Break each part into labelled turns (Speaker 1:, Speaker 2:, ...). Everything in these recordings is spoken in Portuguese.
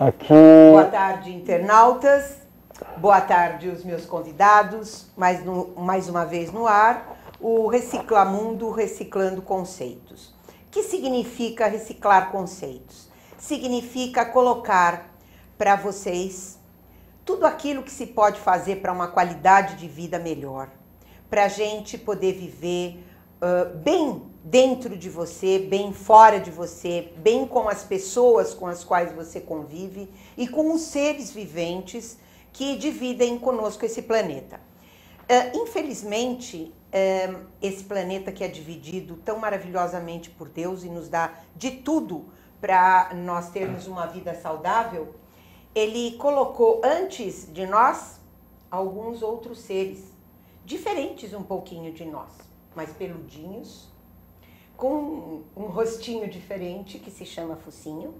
Speaker 1: Aqui...
Speaker 2: Boa tarde, internautas. Boa tarde, os meus convidados. Mais uma vez no ar, o Reciclamundo Reciclando Conceitos. O que significa reciclar conceitos? Significa colocar para vocês tudo aquilo que se pode fazer para uma qualidade de vida melhor, para a gente poder viver bem dentro de você, bem fora de você, bem com as pessoas com as quais você convive e com os seres viventes que dividem conosco esse planeta. Infelizmente, esse planeta que é dividido tão maravilhosamente por Deus e nos dá de tudo para nós termos uma vida saudável, ele colocou antes de nós alguns outros seres, diferentes um pouquinho de nós, mas peludinhos, com um rostinho diferente que se chama focinho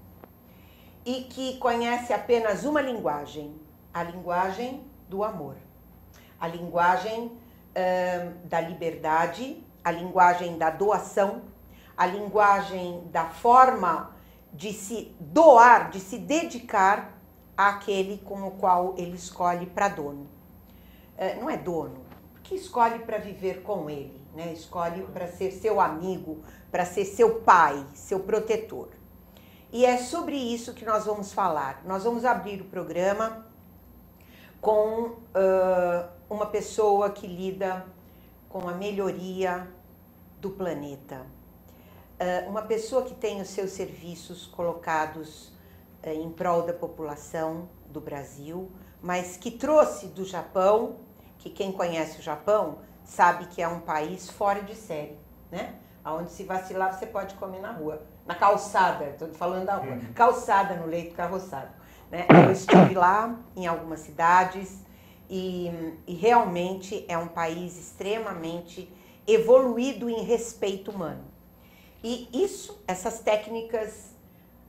Speaker 2: e que conhece apenas uma linguagem, a linguagem do amor, a linguagem da liberdade, a linguagem da doação, a linguagem da forma de se doar, de se dedicar àquele com o qual ele escolhe para dono. Não é dono, porque escolhe para viver com ele, né? Escolhe para ser seu amigo, para ser seu pai, seu protetor. E é sobre isso que nós vamos falar. Nós vamos abrir o programa com uma pessoa que lida com a melhoria do planeta. Uma pessoa que tem os seus serviços colocados em prol da população do Brasil, mas que trouxe do Japão, que quem conhece o Japão sabe que é um país fora de série, né? Onde se vacilar você pode comer na rua, na calçada, estou falando da rua, calçada no leito carroçado, né? Eu estive lá em algumas cidades e realmente é um país extremamente evoluído em respeito humano. E essas técnicas,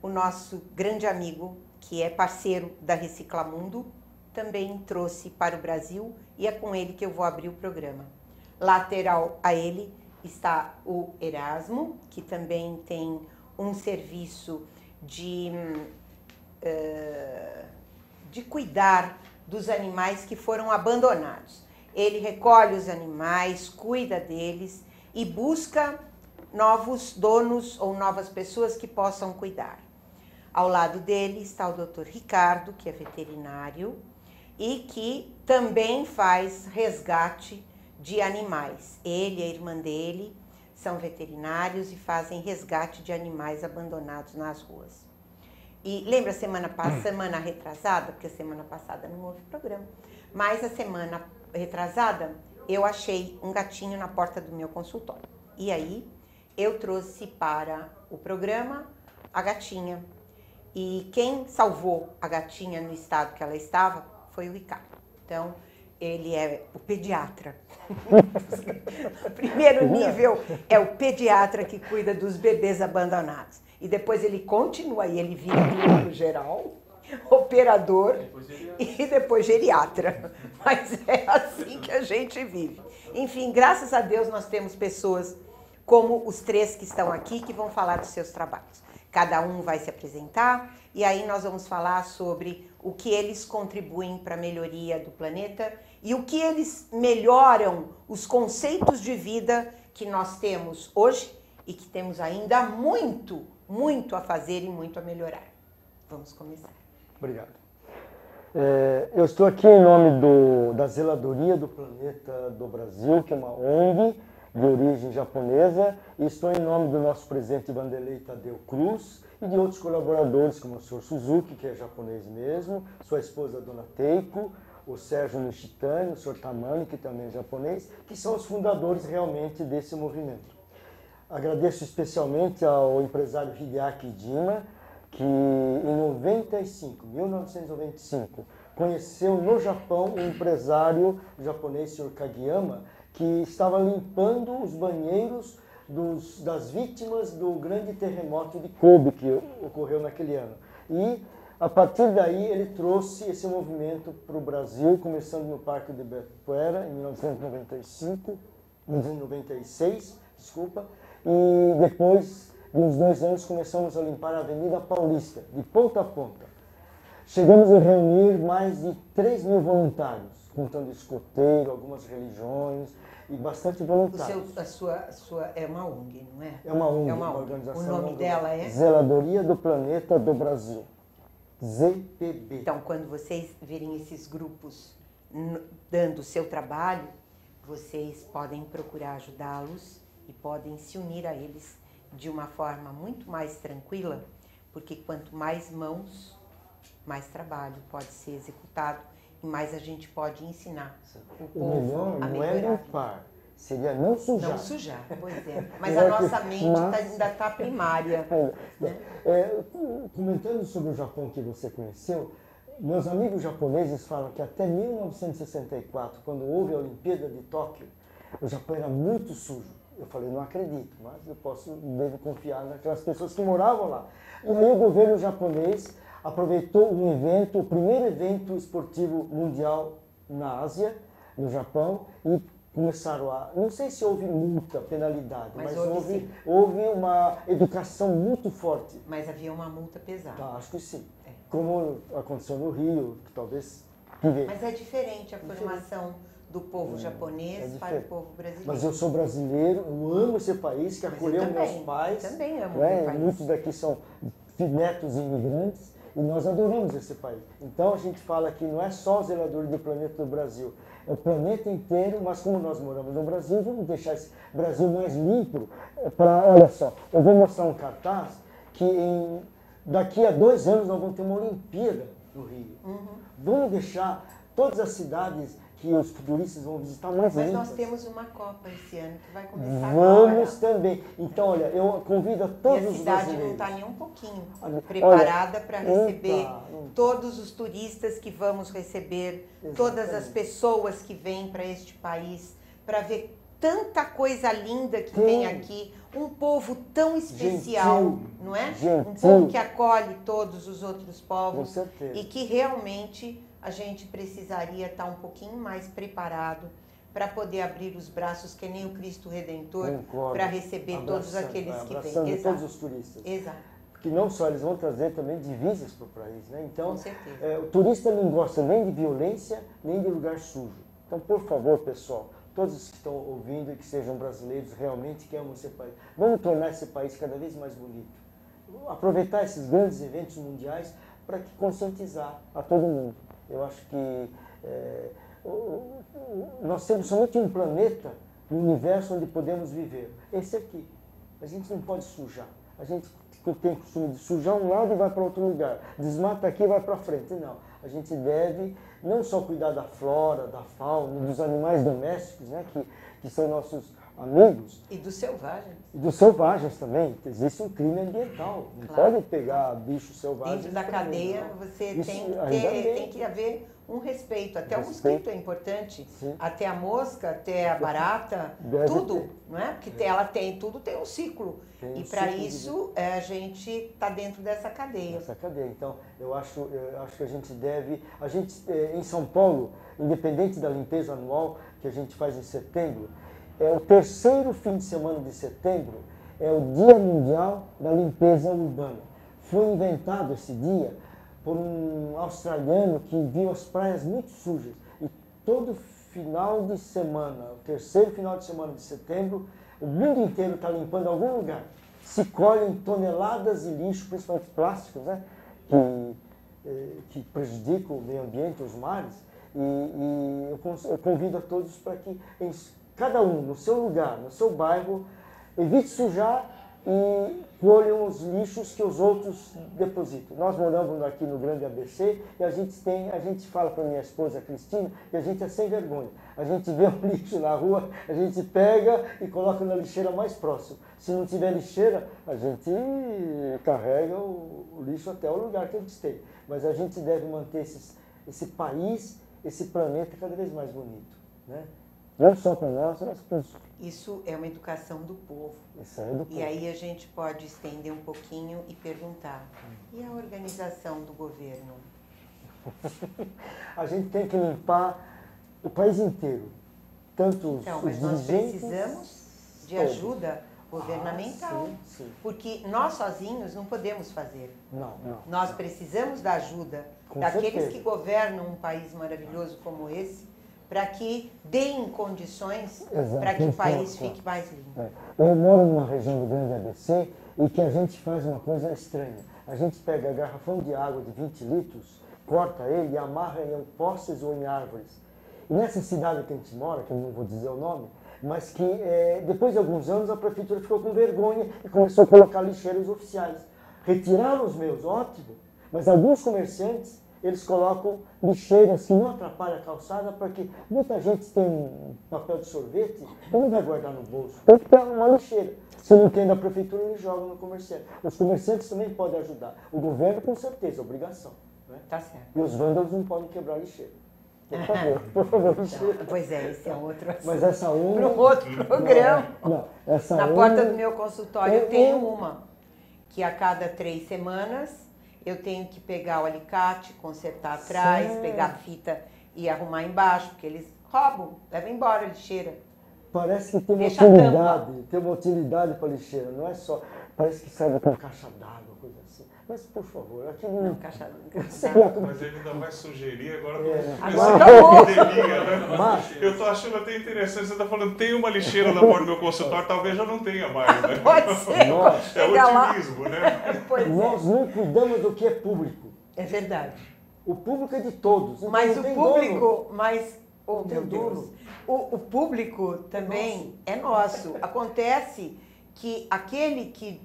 Speaker 2: o nosso grande amigo, que é parceiro da Reciclamundo, também trouxe para o Brasil e é com ele que eu vou abrir o programa. Lateral a ele está o Erasmo, que também tem um serviço de cuidar dos animais que foram abandonados. Ele recolhe os animais, cuida deles e busca novos donos ou novas pessoas que possam cuidar. Ao lado dele está o Dr. Ricardo, que é veterinário e que também faz resgate de animais. Ele e a irmã dele são veterinários e fazem resgate de animais abandonados nas ruas. E lembra a semana retrasada, porque a semana passada não houve programa, mas a semana retrasada eu achei um gatinho na porta do meu consultório. E aí eu trouxe para o programa a gatinha. E quem salvou a gatinha no estado que ela estava foi o Ricardo. Então, ele é o pediatra. O primeiro nível é o pediatra que cuida dos bebês abandonados. E depois ele continua e ele vira clínico geral, operador e depois geriatra. Mas é assim que a gente vive. Enfim, graças a Deus nós temos pessoas como os três que estão aqui que vão falar dos seus trabalhos. Cada um vai se apresentar e aí nós vamos falar sobre o que eles contribuem para a melhoria do planeta e o que eles melhoram os conceitos de vida que nós temos hoje e que temos ainda muito a fazer e muito a melhorar. Vamos começar.
Speaker 1: Obrigado. Eu estou aqui em nome da Zeladoria do Planeta do Brasil, que é uma ONG de origem japonesa, e estou em nome do nosso presidente Vanderlei Tadeu Cruz e de outros colaboradores, como o Sr. Suzuki, que é japonês mesmo, sua esposa Dona Teiko, o Sérgio Nishitani, o Sr. Tamani, que também é japonês, que são os fundadores realmente desse movimento. Agradeço especialmente ao empresário Hideaki Jima, que em 1995, conheceu no Japão um empresário japonês, Sr. Kageyama, que estava limpando os banheiros das vítimas do grande terremoto de Kobe que ocorreu naquele ano. E, a partir daí, ele trouxe esse movimento para o Brasil, começando no Parque de Ibirapuera, em 1996, e depois de uns 2 anos começamos a limpar a Avenida Paulista, de ponta a ponta. Chegamos a reunir mais de 3 mil voluntários, contando escoteiro, algumas religiões e bastante voluntários.
Speaker 2: A sua é uma ONG, não é?
Speaker 1: É uma ONG,
Speaker 2: É uma
Speaker 1: uma
Speaker 2: ONG.
Speaker 1: organização.
Speaker 2: O nome dela é?
Speaker 1: Zeladoria do Planeta do Brasil. ZPB.
Speaker 2: Então, quando vocês virem esses grupos dando o seu trabalho, vocês podem procurar ajudá-los e podem se unir a eles de uma forma muito mais tranquila, porque quanto mais mãos, mais trabalho pode ser executado e mais a gente pode ensinar o povo
Speaker 1: melhor
Speaker 2: a
Speaker 1: não é
Speaker 2: melhorar.
Speaker 1: limpar, seria não sujar.
Speaker 2: Não sujar, pois é. Mas a nossa mente ainda está primária. Né?
Speaker 1: Comentando sobre o Japão que você conheceu, meus amigos japoneses falam que até 1964, quando houve a Olimpíada de Tóquio, o Japão era muito sujo. Eu falei, não acredito, mas eu devo confiar naquelas pessoas que moravam lá. E aí o governo japonês aproveitou um evento, o primeiro evento esportivo mundial na Ásia, no Japão, e começaram a... Não sei se houve multa, penalidade, mas houve uma educação muito forte.
Speaker 2: Mas havia uma multa pesada.
Speaker 1: Tá, acho que sim. Como aconteceu no Rio, que talvez...
Speaker 2: Mas é diferente a formação do povo japonês para o povo brasileiro.
Speaker 1: Mas eu sou brasileiro, eu amo esse país que acolheu meus pais.
Speaker 2: Eu também amo o país.
Speaker 1: Muitos daqui são netos imigrantes e nós adoramos esse país. Então a gente fala que não é só o zelador do planeta do Brasil, é o planeta inteiro, mas como nós moramos no Brasil, vamos deixar esse Brasil mais limpo. Olha só, eu vou mostrar um cartaz que daqui a 2 anos nós vamos ter uma Olimpíada no Rio. Vamos deixar todas as cidades que os turistas vão visitar mais limpas.
Speaker 2: Mas nós temos uma Copa esse ano que vai começar
Speaker 1: Vamos também. Então, olha, eu convido a todos os brasileiros.
Speaker 2: E a cidade não está nem um pouquinho preparada para receber todos os turistas que vamos receber, todas as pessoas que vêm para este país, para ver tanta coisa linda que tem aqui, um povo tão especial,
Speaker 1: gentil,
Speaker 2: não é?
Speaker 1: Gentil.
Speaker 2: Um povo que acolhe todos os outros povos.
Speaker 1: Com certeza.
Speaker 2: E que realmente a gente precisaria estar um pouquinho mais preparado para poder abrir os braços, que nem o Cristo Redentor, para receber todos aqueles que vêm.
Speaker 1: Todos os turistas.
Speaker 2: Exato.
Speaker 1: Porque não só eles vão trazer também divisas para o país, né? Então,
Speaker 2: com certeza.
Speaker 1: O turista não gosta nem de violência, nem de lugar sujo. Então, por favor, pessoal, todos que estão ouvindo e que sejam brasileiros realmente que amam esse país, vamos tornar esse país cada vez mais bonito. Aproveitar esses grandes eventos mundiais para conscientizar a todo mundo. Eu acho que nós temos somente um planeta no universo onde podemos viver. Esse aqui. A gente não pode sujar. A gente tem costume de sujar um lado e vai para outro lugar. Desmata aqui e vai para frente. Não. A gente deve não só cuidar da flora, da fauna, dos animais domésticos, né, que são nossos amigos.
Speaker 2: E dos selvagens.
Speaker 1: E dos selvagens também. Existe um crime ambiental. Não pode pegar bichos selvagens.
Speaker 2: Dentro da cadeia, você tem que haver um respeito. Até o mosquito é importante.
Speaker 1: Sim.
Speaker 2: Até a mosca, até a barata, tudo. Não é? Porque ela tudo tem um ciclo. E para isso, a gente está dentro dessa cadeia.
Speaker 1: Então, eu acho que a gente deve... em São Paulo, independente da limpeza anual que a gente faz em setembro, o terceiro fim de semana de setembro é o Dia Mundial da Limpeza Urbana. Foi inventado esse dia por um australiano que viu as praias muito sujas. E todo final de semana, o terceiro final de semana de setembro, o mundo inteiro está limpando algum lugar. Se colhem toneladas de lixo, principalmente plásticos, né? Que prejudicam o meio ambiente, os mares. E eu convido a todos para que cada um, no seu lugar, no seu bairro, evite sujar e colham os lixos que os outros depositam. Nós moramos aqui no Grande ABC e a gente fala para minha esposa Cristina que a gente é sem vergonha. A gente vê um lixo na rua, a gente pega e coloca na lixeira mais próxima. Se não tiver lixeira, a gente carrega o lixo até o lugar que a gente tem. Mas a gente deve manter esse país, esse planeta cada vez mais bonito, né? Não só para nós, mas para os...
Speaker 2: Isso é uma educação do povo.
Speaker 1: Isso é do povo.
Speaker 2: E aí a gente pode estender um pouquinho e perguntar, e a organização do governo?
Speaker 1: A gente tem que limpar o país inteiro. Tanto
Speaker 2: mas nós precisamos de ajuda governamental.
Speaker 1: Sim, sim.
Speaker 2: Porque nós sozinhos não podemos fazer.
Speaker 1: Não.
Speaker 2: Nós precisamos da ajuda
Speaker 1: Com
Speaker 2: daqueles
Speaker 1: certeza.
Speaker 2: que governam um país maravilhoso como esse, para que deem condições
Speaker 1: Exato,
Speaker 2: para que o
Speaker 1: então,
Speaker 2: país
Speaker 1: claro.
Speaker 2: fique mais limpo.
Speaker 1: Eu moro numa região do Grande ABC e que a gente faz uma coisa estranha. A gente pega garrafão de água de 20 litros, corta ele e amarra em postes ou em árvores. E nessa cidade que a gente mora, que eu não vou dizer o nome, mas que depois de alguns anos a prefeitura ficou com vergonha e começou a colocar lixeiros oficiais. Retiraram os meus, ótimo, mas alguns comerciantes, eles colocam lixeiras que não atrapalham a calçada, porque muita gente tem um papel de sorvete e não vai guardar no bolso. Tem que ter uma lixeira. Se não tem da prefeitura, ele joga no comerciante. Os comerciantes também podem ajudar. O governo, com certeza, obrigação. Né?
Speaker 2: Tá certo.
Speaker 1: E os vândalos não podem quebrar lixeira. Por favor, lixeira.
Speaker 2: Pois é, esse é outro assunto.
Speaker 1: Mas essa onda...
Speaker 2: Para um outro programa.
Speaker 1: Não, essa
Speaker 2: Na
Speaker 1: onda...
Speaker 2: porta do meu consultório eu tenho uma, que a cada 3 semanas eu tenho que pegar o alicate, consertar atrás,
Speaker 1: Certo.
Speaker 2: pegar a fita e arrumar embaixo, porque eles roubam, levam embora a lixeira.
Speaker 1: Parece que tem uma
Speaker 2: Deixa a
Speaker 1: utilidade para lixeira, não é só... Parece que serve com caixa d'água, coisa assim. Mas, por favor, aquilo não...
Speaker 2: Caixa...
Speaker 1: Sei lá como...
Speaker 3: Mas ele ainda vai sugerir agora
Speaker 2: Agora
Speaker 3: com
Speaker 2: acabou.
Speaker 3: epidemia, né?
Speaker 1: Mas-
Speaker 3: Eu tô achando até interessante, você está falando, tem uma lixeira na porta do meu consultório, talvez já não tenha mais, né?
Speaker 2: Pode ser.
Speaker 1: Nossa.
Speaker 3: É
Speaker 2: Chega lá.
Speaker 3: otimismo, né?
Speaker 2: Pois é.
Speaker 1: Nós não cuidamos do que é público.
Speaker 2: É verdade.
Speaker 1: O público é de todos. Então
Speaker 2: Mas
Speaker 1: não
Speaker 2: o
Speaker 1: tem
Speaker 2: público,
Speaker 1: dono.
Speaker 2: mas, oh
Speaker 1: Não tem
Speaker 2: meu Deus,
Speaker 1: dono.
Speaker 2: o público também é nosso. Acontece que aquele que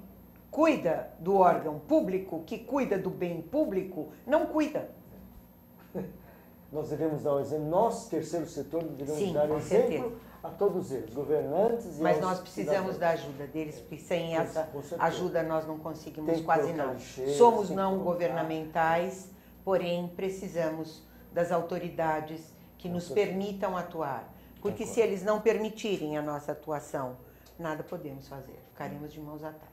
Speaker 2: cuida do órgão público, que cuida do bem público, não cuida.
Speaker 1: Nós devemos dar o exemplo. Nós, terceiro setor, devemos
Speaker 2: Sim,
Speaker 1: dar
Speaker 2: com
Speaker 1: exemplo
Speaker 2: certeza.
Speaker 1: a todos eles, governantes e
Speaker 2: Mas
Speaker 1: aos
Speaker 2: nós precisamos
Speaker 1: cidadãos.
Speaker 2: da ajuda deles, porque sem
Speaker 1: Com-
Speaker 2: essa
Speaker 1: com certeza.
Speaker 2: ajuda nós não conseguimos
Speaker 1: Tem que
Speaker 2: quase
Speaker 1: colocar
Speaker 2: nada.
Speaker 1: lixeiras,
Speaker 2: Somos
Speaker 1: tem que
Speaker 2: não
Speaker 1: colocar.
Speaker 2: governamentais, porém precisamos das autoridades que nos
Speaker 1: certeza.
Speaker 2: permitam atuar. Porque
Speaker 1: Concordo.
Speaker 2: se eles não permitirem a nossa atuação, nada podemos fazer. Ficaremos de mãos atadas.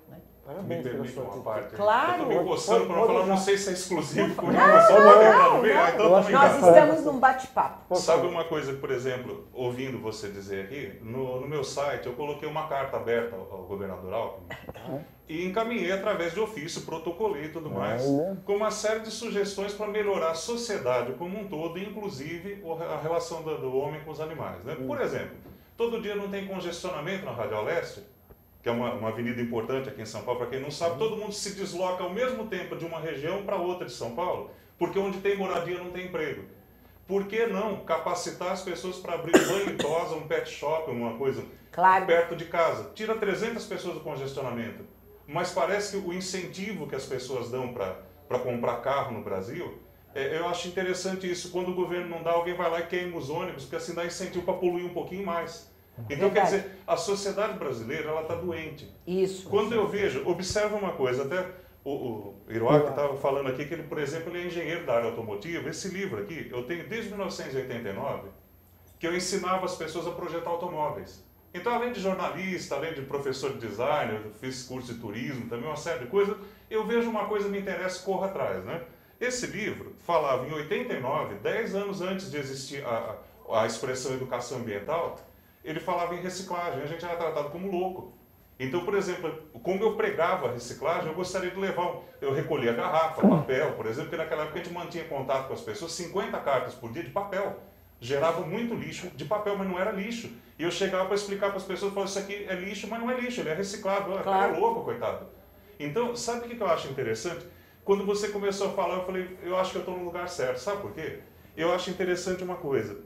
Speaker 2: Né?
Speaker 3: Me
Speaker 1: Parabéns pela
Speaker 3: permite
Speaker 1: sua
Speaker 3: uma
Speaker 1: atitude.
Speaker 3: parte.
Speaker 2: Claro.
Speaker 3: Eu tô me coçando para
Speaker 1: Pode
Speaker 3: falar, não
Speaker 1: usar.
Speaker 3: sei se é exclusivo comigo,
Speaker 2: Não,
Speaker 3: só pode entrar no meio.
Speaker 2: não.
Speaker 3: Ah, então
Speaker 1: Eu acho
Speaker 3: tá
Speaker 1: que
Speaker 2: Nós
Speaker 3: ligado.
Speaker 2: estamos num bate-papo.
Speaker 1: Por
Speaker 3: Sabe
Speaker 1: favor.
Speaker 3: uma coisa, por exemplo, ouvindo você dizer aqui, no meu site eu coloquei uma carta aberta ao governador Alckmin e encaminhei através de ofício, protocolei e tudo mais,
Speaker 1: Olha.
Speaker 3: com uma série de sugestões para melhorar a sociedade como um todo, inclusive a relação do homem com os animais. Né? Por exemplo, todo dia não tem congestionamento na Radial Leste, que é uma avenida importante aqui em São Paulo, para quem não sabe, todo mundo se desloca ao mesmo tempo de uma região para outra de São Paulo, porque onde tem moradia não tem emprego. Por que não capacitar as pessoas para abrir um banho e tosa, um pet shop, uma coisa
Speaker 2: Claro.
Speaker 3: perto de casa? Tira 300 pessoas do congestionamento. Mas parece que o incentivo que as pessoas dão para comprar carro no Brasil, eu acho interessante isso. Quando o governo não dá, alguém vai lá e queima os ônibus, porque assim dá incentivo para poluir um pouquinho mais. Então, quer
Speaker 2: Verdade.
Speaker 3: dizer, a sociedade brasileira ela está doente.
Speaker 2: Isso.
Speaker 3: Quando eu vejo, observa uma coisa, até o Hiroaki estava falando aqui que ele, por exemplo, ele é engenheiro da área automotiva. Esse livro aqui, eu tenho desde 1989, que eu ensinava as pessoas a projetar automóveis. Então, além de jornalista, além de professor de design, eu fiz curso de turismo, também uma série de coisas, eu vejo uma coisa que me interessa e corro atrás, né? Esse livro falava em 89, 10 anos antes de existir a expressão educação ambiental, ele falava em reciclagem, a gente era tratado como louco. Então, por exemplo, como eu pregava a reciclagem, eu gostaria de levar, eu recolhia garrafa, papel, por exemplo, porque naquela época a gente mantinha contato com as pessoas, 50 cartas por dia de papel. Gerava muito lixo de papel, mas não era lixo. E eu chegava para explicar para as pessoas, falava, isso aqui é lixo, mas não é lixo, ele é reciclável.
Speaker 2: Claro.
Speaker 3: É louco, coitado. Então, sabe o que eu acho interessante? Quando você começou a falar, eu falei, eu acho que eu estou no lugar certo. Sabe por quê? Eu acho interessante uma coisa.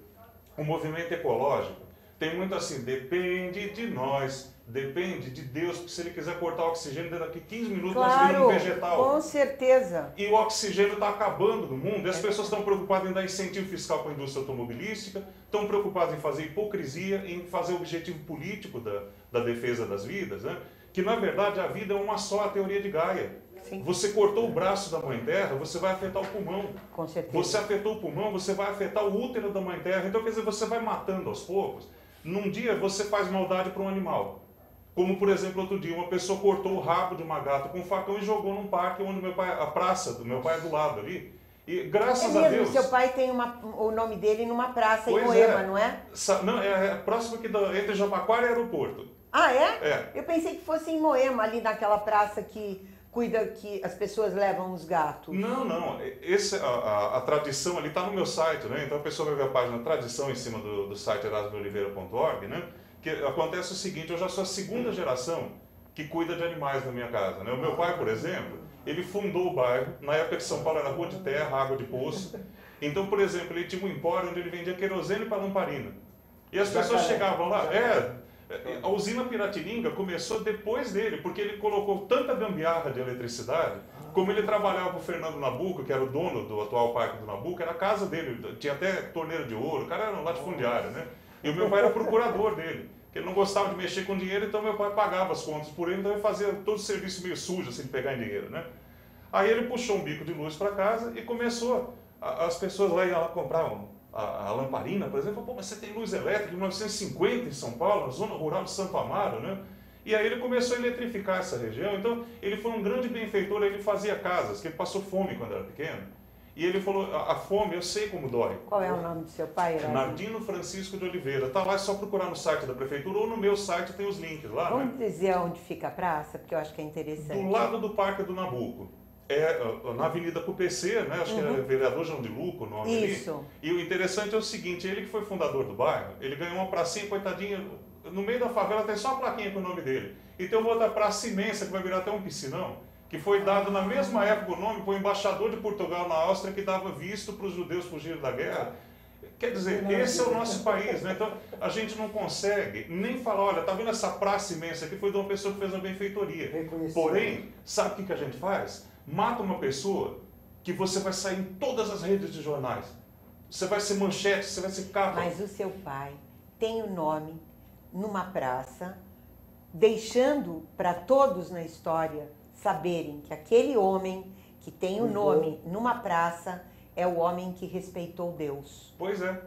Speaker 3: O movimento ecológico tem muito assim, depende de nós, depende de Deus, porque se ele quiser cortar o oxigênio, daqui 15 minutos nós
Speaker 2: Claro,
Speaker 3: viramos um vegetal.
Speaker 2: com certeza.
Speaker 3: E o oxigênio está acabando no mundo, e as pessoas estão preocupadas em dar incentivo fiscal para a indústria automobilística, estão preocupadas em fazer hipocrisia, em fazer objetivo político da defesa das vidas, né? Que na verdade a vida é uma só, a teoria de Gaia.
Speaker 2: Sim.
Speaker 3: Você cortou o braço da Mãe Terra, você vai afetar o pulmão.
Speaker 2: Com certeza.
Speaker 3: Você afetou o pulmão, você vai afetar o útero da Mãe Terra. Então, quer dizer, você vai matando aos poucos. Num dia você faz maldade para um animal. Como, por exemplo, outro dia, uma pessoa cortou o rabo de uma gata com um facão e jogou num parque onde a praça do meu pai é do lado ali. E graças
Speaker 2: É
Speaker 3: a
Speaker 2: mesmo,
Speaker 3: Deus...
Speaker 2: seu pai tem o nome dele numa praça em
Speaker 3: Pois
Speaker 2: Moema,
Speaker 3: é.
Speaker 2: não é?
Speaker 3: Não, é próximo aqui entre Jabaquara e Aeroporto.
Speaker 2: Ah, é?
Speaker 3: É.
Speaker 2: Eu pensei que fosse em Moema, ali naquela praça que cuida que as pessoas levam os gatos.
Speaker 3: Não. A tradição ali está no meu site, né? Então a pessoa vai ver a página Tradição em cima do site erasmooliveira.org, né? Que acontece o seguinte, eu já sou a segunda geração que cuida de animais na minha casa, né? O meu pai, por exemplo, ele fundou o bairro, na época que São Paulo era rua de terra, água de poço. Então, por exemplo, ele tinha um empório onde ele vendia querosene para lamparina. E as pessoas chegavam lá, a usina Piratininga começou depois dele, porque ele colocou tanta gambiarra de eletricidade, como ele trabalhava para o Fernando Nabuco, que era o dono do atual Parque do Nabuco, era a casa dele, tinha até torneira de ouro, o cara era um latifundiário, né? E o meu pai era procurador dele, que ele não gostava de mexer com dinheiro, então meu pai pagava as contas por ele, então ele fazia todo o serviço meio sujo, assim, de pegar em dinheiro, né? Aí ele puxou um bico de luz para casa e começou, as pessoas lá iam lá comprar a lamparina, por exemplo, pô, mas você tem luz elétrica em 1950 em São Paulo, na zona rural de Santo Amaro, né? E aí ele começou a eletrificar essa região, então ele foi um grande benfeitor, ele fazia casas, que ele passou fome quando era pequeno, e ele falou, a fome eu sei como dói.
Speaker 2: Qual é o nome do seu pai, Erasmo?
Speaker 3: Nardino Francisco de Oliveira, tá lá, é só procurar no site da prefeitura ou no meu site tem os links lá,
Speaker 2: Vamos
Speaker 3: né?
Speaker 2: dizer onde fica a praça, porque eu acho que é interessante.
Speaker 3: Do lado do Parque do Nabuco. Na Avenida Cupecê, né? Acho que é vereador João de Luco o nome
Speaker 2: Isso.
Speaker 3: ali. E o interessante é o seguinte, ele que foi fundador do bairro, ele ganhou uma pracinha, coitadinha, no meio da favela tem só a plaquinha com o nome dele. E tem uma outra praça imensa que vai virar até um piscinão, que foi dado na mesma época o nome para o embaixador de Portugal na Áustria que dava visto para os judeus fugirem da guerra. Quer dizer, esse é o nosso país, né? Então a gente não consegue nem falar, olha, tá vendo essa praça imensa aqui? Foi de uma pessoa que fez uma benfeitoria. Porém, sabe o que a gente faz? Mata uma pessoa que você vai sair em todas as redes de jornais. Você vai ser manchete, você vai ser capa.
Speaker 2: Mas o seu pai tem o nome numa praça, deixando para todos na história saberem que aquele homem que tem o nome numa praça é o homem que respeitou Deus.
Speaker 3: Pois é.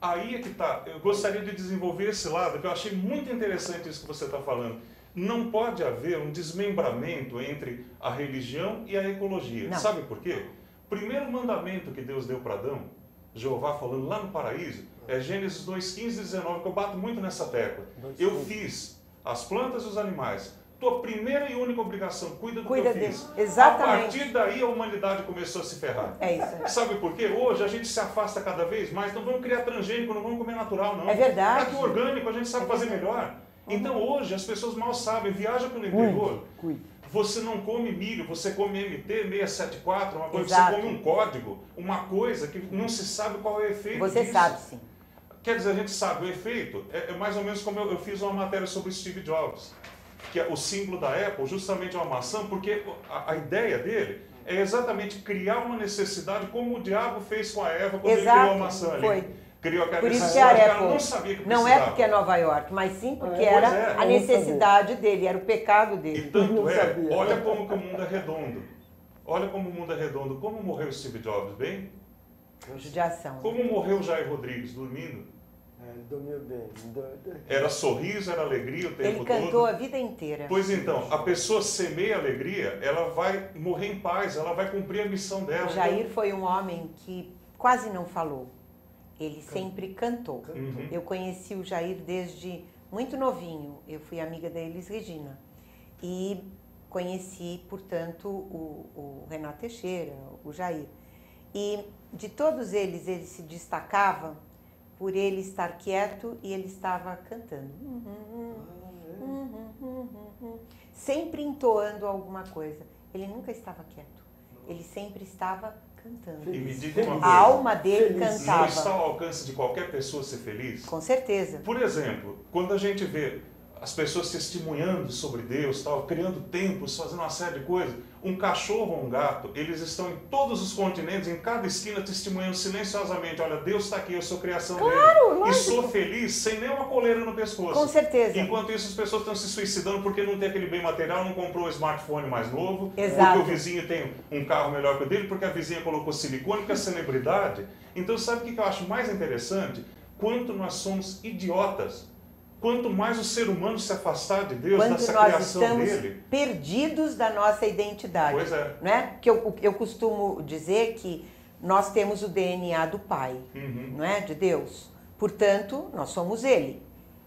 Speaker 3: Aí é que tá. Eu gostaria de desenvolver esse lado, que eu achei muito interessante isso que você está falando. Não pode haver um desmembramento entre a religião e a ecologia.
Speaker 2: Não.
Speaker 3: Sabe por quê? O primeiro mandamento que Deus deu para Adão, Jeová falando lá no paraíso, é Gênesis 2, 15 e 19, que eu bato muito nessa tecla. Eu fiz as plantas e os animais. Tua primeira e única obrigação, cuida do que eu fiz.
Speaker 2: Exatamente.
Speaker 3: A partir daí a humanidade começou a se ferrar.
Speaker 2: É isso.
Speaker 3: Sabe por quê? Hoje a gente se afasta cada vez mais, não vamos criar transgênico, não vamos comer natural, não.
Speaker 2: É verdade.
Speaker 3: Para que o orgânico a gente sabe fazer melhor. Então hoje as pessoas mal sabem, viaja pelo interior, você não come milho, você come MT-674, uma coisa,
Speaker 2: Exato.
Speaker 3: você come um código, uma coisa que não se sabe qual é o efeito
Speaker 2: Você
Speaker 3: disso.
Speaker 2: sabe sim.
Speaker 3: Quer dizer, a gente sabe, o efeito é mais ou menos como eu fiz uma matéria sobre Steve Jobs, que é o símbolo da Apple, justamente é uma maçã, porque a ideia dele é exatamente criar uma necessidade como o diabo fez com a Eva quando ele criou a maçã ali.
Speaker 2: Foi.
Speaker 3: Criou aquela
Speaker 2: Por isso que
Speaker 3: necessidade
Speaker 2: a
Speaker 3: que
Speaker 2: Apple
Speaker 3: ela não sabia que precisava.
Speaker 2: não é porque é Nova York, mas sim porque
Speaker 3: Pois
Speaker 2: era
Speaker 3: é.
Speaker 2: a necessidade dele, era o pecado
Speaker 3: E
Speaker 2: dele.
Speaker 3: tanto é,
Speaker 1: sabia.
Speaker 3: olha como que o mundo é redondo. Olha como o mundo é redondo. Como morreu Steve Jobs? Bem?
Speaker 2: Judiação.
Speaker 3: Como morreu Jair Rodrigues? Dormindo?
Speaker 1: Dormiu bem.
Speaker 3: Era sorriso, era alegria o tempo
Speaker 2: Ele
Speaker 3: todo.
Speaker 2: cantou a vida inteira.
Speaker 3: Pois então, a pessoa semeia alegria, ela vai morrer em paz, ela vai cumprir a missão dela.
Speaker 2: O Jair foi um homem que quase não falou. Ele sempre cantou.
Speaker 3: Uhum.
Speaker 2: Eu conheci o Jair desde muito novinho. Eu fui amiga da Elis Regina. E conheci, portanto, o Renato Teixeira, o Jair. E de todos eles, ele se destacava por ele estar quieto e ele estava cantando. Sempre entoando alguma coisa. Ele nunca estava quieto. Ele sempre estava cantando.
Speaker 3: E me diga uma
Speaker 2: A
Speaker 3: coisa,
Speaker 2: alma dele
Speaker 3: não
Speaker 2: cantava.
Speaker 3: está ao alcance de qualquer pessoa ser feliz?
Speaker 2: Com certeza.
Speaker 3: Por exemplo, quando a gente vê as pessoas testemunhando sobre Deus, tal, criando templos, fazendo uma série de coisas, um cachorro ou um gato, eles estão em todos os continentes, em cada esquina, testemunhando silenciosamente, olha, Deus está aqui, eu sou criação dele.
Speaker 2: lógico.
Speaker 3: E sou feliz, sem nenhuma coleira no pescoço.
Speaker 2: Com certeza.
Speaker 3: Enquanto isso, as pessoas estão se suicidando porque não tem aquele bem material, não comprou o smartphone mais novo,
Speaker 2: Exato.
Speaker 3: porque o vizinho tem um carro melhor que o dele, porque a vizinha colocou silicone, porque é celebridade. Então, sabe o que eu acho mais interessante? Quanto nós somos idiotas. Quanto mais o ser humano se afastar de Deus,
Speaker 2: Quando
Speaker 3: dessa
Speaker 2: nós
Speaker 3: criação
Speaker 2: estamos
Speaker 3: dele.
Speaker 2: perdidos da nossa identidade.
Speaker 3: Pois é.
Speaker 2: Né? Que eu costumo dizer que nós temos o DNA do Pai,
Speaker 3: Uhum.
Speaker 2: não é? De Deus. Portanto, nós somos Ele.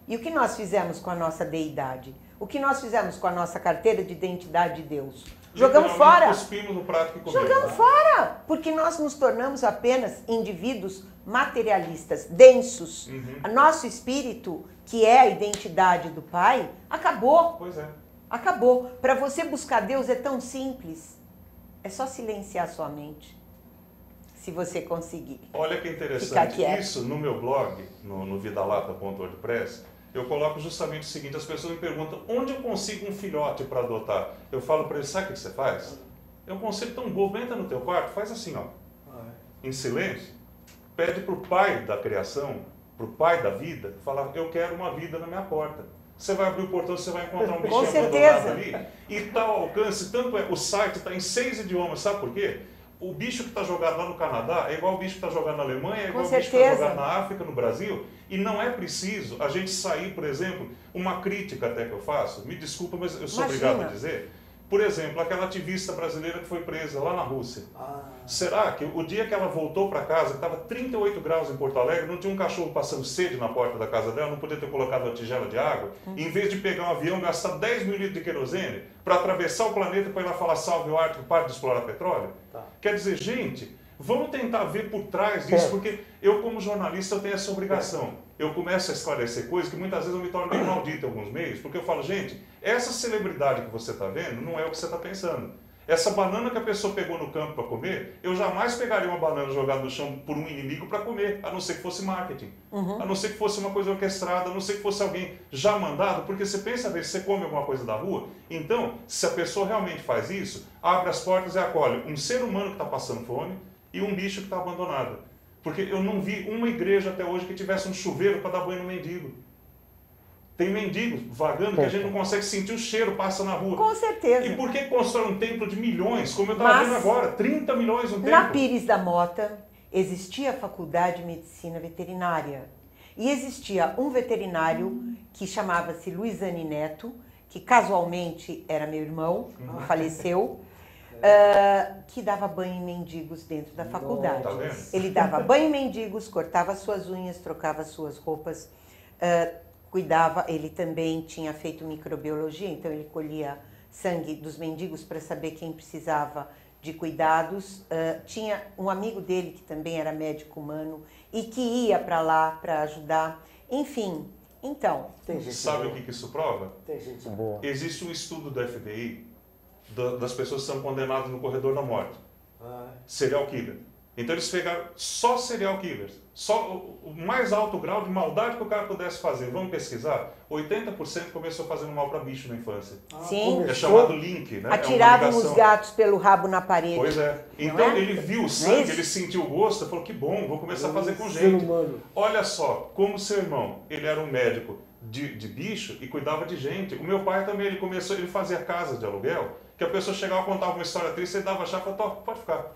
Speaker 2: E o que nós fizemos com a nossa deidade? O que nós fizemos com a nossa carteira de identidade de Deus? Jogamos fora.
Speaker 3: Cuspimos no prato que comemos.
Speaker 2: Jogamos fora, porque nós nos tornamos apenas indivíduos materialistas, densos. Nosso espírito, que é a identidade do Pai, acabou.
Speaker 3: Pois é.
Speaker 2: Acabou. Para você buscar Deus é tão simples. É só silenciar sua mente. Se você conseguir.
Speaker 3: Olha que interessante. Isso no meu blog, no vidalata.wordpress, eu coloco justamente o seguinte: as pessoas me perguntam onde eu consigo um filhote para adotar. Eu falo para eles, sabe o que você faz? É um conceito tão bobo, entra no teu quarto, faz assim, ó, em silêncio, pede para o pai da criação, para o pai da vida, fala, eu quero uma vida na minha porta. Você vai abrir o portão, você vai encontrar um bichinho abandonado ali, e está ao alcance, tanto é, o site está em 6 idiomas, sabe por quê? O bicho que está jogado lá no Canadá é igual o bicho que está jogado na Alemanha, é igual o bicho que está jogado na África, no Brasil. E não é preciso a gente sair, por exemplo, uma crítica até que eu faço, me desculpa, mas eu sou obrigado a dizer. Por exemplo, aquela ativista brasileira que foi presa lá na Rússia. Será que o dia que ela voltou para casa, que estava 38 graus em Porto Alegre, não tinha um cachorro passando sede na porta da casa dela, não podia ter colocado uma tigela de água? Em vez de pegar um avião, gastar 10 mil litros de querosene para atravessar o planeta para ir lá falar salve o Ártico, pare de explorar petróleo? Quer dizer, gente, vamos tentar ver por trás disso, porque eu como jornalista eu tenho essa obrigação. Eu começo a esclarecer coisas que muitas vezes eu me torno meio maldito em alguns meios, porque eu falo, gente, essa celebridade que você está vendo não é o que você está pensando. Essa banana que a pessoa pegou no campo para comer, eu jamais pegaria uma banana jogada no chão por um inimigo para comer, a não ser que fosse marketing, a não ser que fosse uma coisa orquestrada, a não ser que fosse alguém já mandado, porque você pensa, às vezes, você come alguma coisa da rua, então, se a pessoa realmente faz isso, abre as portas e acolhe um ser humano que está passando fome e um bicho que está abandonado. Porque eu não vi uma igreja até hoje que tivesse um chuveiro para dar banho no mendigo. Tem mendigos vagando que a gente não consegue sentir o cheiro, passa na rua.
Speaker 2: Com certeza.
Speaker 3: E por que constrói um templo de milhões, como eu estava vendo agora, 30 milhões um templo?
Speaker 2: Na Pires da Mota existia a Faculdade de Medicina Veterinária. E existia um veterinário que chamava-se Luizani Neto, que casualmente era meu irmão, faleceu, que dava banho em mendigos dentro da faculdade. Ele dava banho em mendigos, cortava suas unhas, trocava suas roupas, cuidava, ele também tinha feito microbiologia, então ele colhia sangue dos mendigos para saber quem precisava de cuidados. Tinha um amigo dele que também era médico humano e que ia para lá para ajudar. Enfim, então...
Speaker 3: Sabe o que isso prova?
Speaker 1: Tem gente boa.
Speaker 3: Existe um estudo do FBI das pessoas que são condenadas no corredor da morte. Serial killer. Então eles pegaram só serial killers, só o mais alto grau de maldade que o cara pudesse fazer. Vamos pesquisar? 80% começou fazendo mal para bicho na infância.
Speaker 2: Sim.
Speaker 3: É chamado link, né?
Speaker 2: Atiravam os gatos pelo rabo na parede.
Speaker 3: Pois é. Então ele viu o sangue, ele sentiu o gosto, falou que bom, vou começar a fazer com gente. Olha só, como seu irmão, ele era um médico de bicho e cuidava de gente. O meu pai também, ele fazia casa de aluguel, que a pessoa chegava, contava uma história triste, ele dava a chave e falava, pode ficar.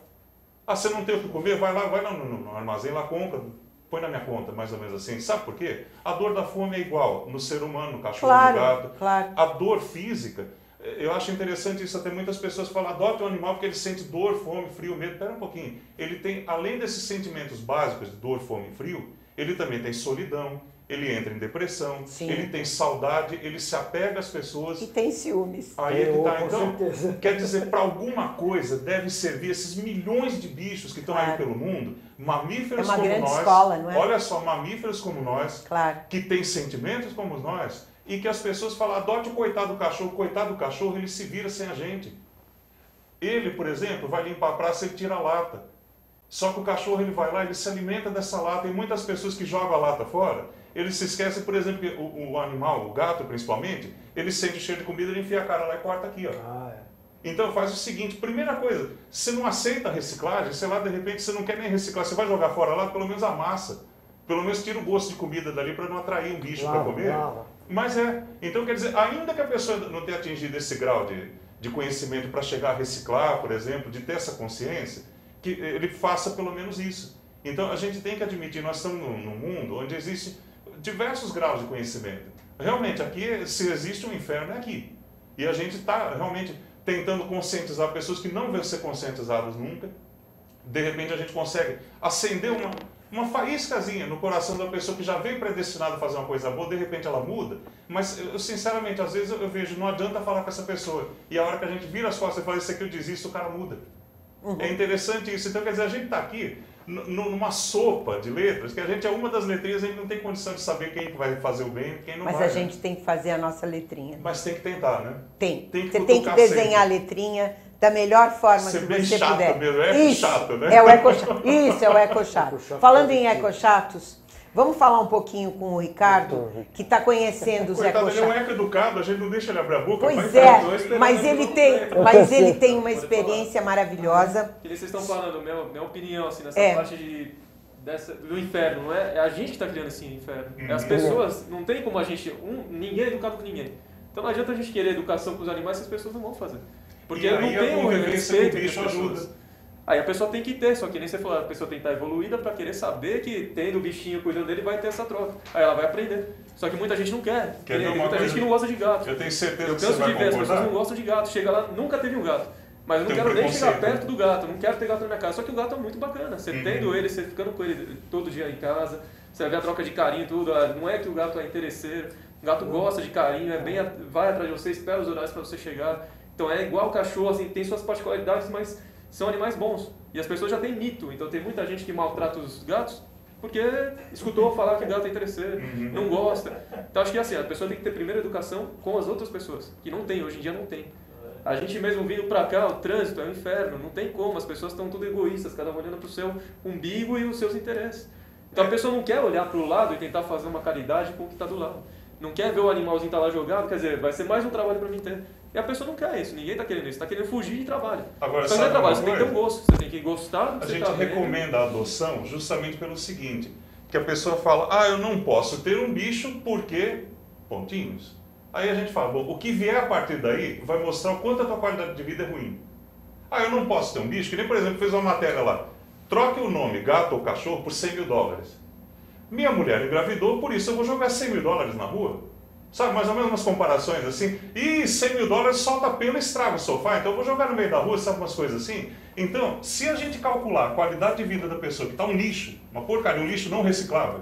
Speaker 3: Ah, você não tem o que comer? Vai lá no armazém, lá compra, põe na minha conta, mais ou menos assim. Sabe por quê? A dor da fome é igual no ser humano, no cachorro, no gato.
Speaker 2: Claro.
Speaker 3: A dor física, eu acho interessante isso, até muitas pessoas falam, adote um animal porque ele sente dor, fome, frio, medo. Espera um pouquinho. Ele tem, além desses sentimentos básicos de dor, fome e frio, ele também tem solidão, ele entra em depressão, ele tem saudade, ele se apega às pessoas.
Speaker 2: E tem ciúmes.
Speaker 3: Aí é que tá. Então, quer dizer, para alguma coisa deve servir esses milhões de bichos que estão aí pelo mundo, mamíferos como nós. É uma grande
Speaker 2: escola, não é?
Speaker 3: Olha só, mamíferos como nós, que têm sentimentos como nós, e que as pessoas falam, adote o coitado do cachorro, ele se vira sem a gente. Ele, por exemplo, vai limpar a praça e ele tira a lata. Só que o cachorro, ele vai lá, ele se alimenta dessa lata, e muitas pessoas que jogam a lata fora, eles se esquecem, por exemplo, que o animal, o gato principalmente, ele sente o cheiro de comida, ele enfia a cara lá e corta aqui, ó. Então faz o seguinte, primeira coisa, você não aceita a reciclagem, sei lá, de repente você não quer nem reciclar, você vai jogar fora lá, pelo menos amassa. Pelo menos tira o gosto de comida dali para não atrair um bicho para comer. Mas então quer dizer, ainda que a pessoa não tenha atingido esse grau de conhecimento para chegar a reciclar, por exemplo, de ter essa consciência, que ele faça pelo menos isso. Então a gente tem que admitir, nós estamos num mundo onde existe diversos graus de conhecimento. Realmente, aqui, se existe um inferno, é aqui. E a gente está realmente tentando conscientizar pessoas que não vão ser conscientizadas nunca. De repente, a gente consegue acender uma faíscazinha no coração da pessoa que já veio predestinada a fazer uma coisa boa, de repente ela muda. Mas, eu, sinceramente, às vezes eu vejo, não adianta falar com essa pessoa. E a hora que a gente vira as costas e fala, isso aqui eu desisto, o cara muda. É interessante isso. Então, quer dizer, a gente está aqui numa sopa de letras, que a gente é uma das letrinhas, a gente não tem condição de saber quem vai fazer o bem e quem não vai.
Speaker 2: Mas a gente tem que fazer a nossa letrinha.
Speaker 3: Mas tem que tentar, né?
Speaker 2: Tem.
Speaker 3: Tem que
Speaker 2: Você tem que desenhar a letrinha da melhor forma que
Speaker 3: bem
Speaker 2: você
Speaker 3: chato
Speaker 2: puder.
Speaker 3: Mesmo. É
Speaker 2: isso,
Speaker 3: chato, né?
Speaker 2: É o ecochato. Isso, é o ecochato. Falando em ecochatos, vamos falar um pouquinho com o Ricardo, que está conhecendo os
Speaker 3: ecochatos. Ele é um
Speaker 2: ecochatos.
Speaker 3: eco educado, a gente não deixa ele abrir a boca.
Speaker 2: Pois é, mas ele tem uma experiência maravilhosa.
Speaker 4: Que vocês estão falando, minha opinião, assim, nessa parte do inferno, não é? É a gente que está criando esse inferno. É as pessoas, não tem como a gente, ninguém é educado com ninguém. Então não adianta a gente querer educação com os animais se as pessoas não vão fazer. Porque não tem um respeito entre as pessoas. Aí a pessoa tem que ter, só que nem você falou, a pessoa tem que estar evoluída para querer saber que tendo o bichinho cuidando dele vai ter essa troca. Aí ela vai aprender. Só que muita gente não quer. Tem muita gente que não gosta de gato.
Speaker 3: Eu tenho certeza
Speaker 4: que você vai concordar. Eu canso de ver, as pessoas não gostam de gato. Chega lá, nunca teve um gato. Mas eu não quero nem chegar perto do gato, não quero ter gato na minha casa. Só que o gato é muito bacana. Você tendo ele, você ficando com ele todo dia em casa, você vai ver a troca de carinho e tudo. Não é que o gato é interesseiro. O gato gosta de carinho, vai atrás de você, espera os horários para você chegar. Então é igual o cachorro, assim, tem suas particularidades, mas são animais bons. E as pessoas já têm mito. Então tem muita gente que maltrata os gatos porque escutou falar que gato é interesseiro, não gosta. Então acho que assim, a pessoa tem que ter primeiro educação com as outras pessoas, que não tem, hoje em dia não tem. A gente mesmo vindo pra cá, o trânsito é um inferno, não tem como, as pessoas estão tudo egoístas, cada um olhando pro seu umbigo e os seus interesses. Então a pessoa não quer olhar pro lado e tentar fazer uma caridade com o que está do lado. Não quer ver o animalzinho estar lá jogado, quer dizer, vai ser mais um trabalho para mim ter. E a pessoa não quer isso, ninguém está querendo isso, está querendo fugir de trabalho.
Speaker 3: Agora,
Speaker 4: então não é trabalho, você tem que ter um gosto, você tem que gostar do que você
Speaker 3: A gente recomenda a adoção justamente pelo seguinte, que a pessoa fala, eu não posso ter um bicho porque... pontinhos. Aí a gente fala, bom, o que vier a partir daí vai mostrar o quanto a tua qualidade de vida é ruim. Eu não posso ter um bicho, que nem, por exemplo, fez uma matéria lá, troque o nome gato ou cachorro por $100.000. Minha mulher engravidou, por isso eu vou jogar $100.000 na rua. Sabe, mais ou menos umas comparações assim. E $100.000 solta pelo, estraga o sofá, então eu vou jogar no meio da rua, sabe, umas coisas assim. Então, se a gente calcular a qualidade de vida da pessoa, que está um lixo, uma porcaria, um lixo não reciclável,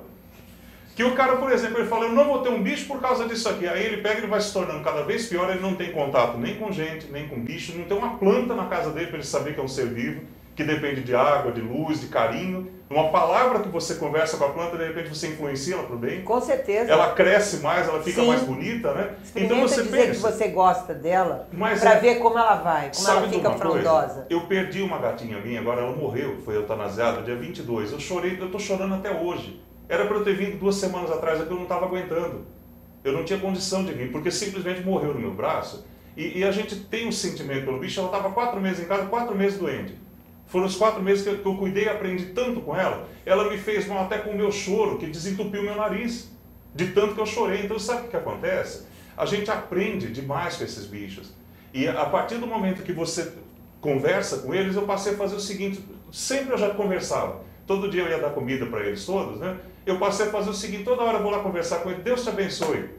Speaker 3: que o cara, por exemplo, ele fala, eu não vou ter um bicho por causa disso aqui. Aí ele pega e vai se tornando cada vez pior, ele não tem contato nem com gente, nem com bicho, não tem uma planta na casa dele para ele saber que é um ser vivo, que depende de água, de luz, de carinho. Uma palavra que você conversa com a planta, de repente você influencia ela para o bem.
Speaker 2: Com certeza.
Speaker 3: Ela cresce mais, ela fica mais bonita, né?
Speaker 2: Então você dizer que você gosta dela para ver como ela vai, como ela fica frondosa.
Speaker 3: Eu perdi uma gatinha minha, agora ela morreu, foi eutanasiada, dia 22. Eu chorei, eu estou chorando até hoje. Era para eu ter vindo 2 semanas atrás, é que eu não estava aguentando. Eu não tinha condição de vir, porque simplesmente morreu no meu braço. E a gente tem um sentimento pelo bicho, ela estava 4 meses em casa, 4 meses doente. Foram os 4 meses que eu cuidei e aprendi tanto com ela. Ela me fez mal até com o meu choro, que desentupiu o meu nariz. De tanto que eu chorei. Então sabe o que acontece? A gente aprende demais com esses bichos. E a partir do momento que você conversa com eles, eu passei a fazer o seguinte. Sempre eu já conversava. Todo dia eu ia dar comida para eles todos, né? Eu passei a fazer o seguinte, toda hora eu vou lá conversar com eles. Deus te abençoe.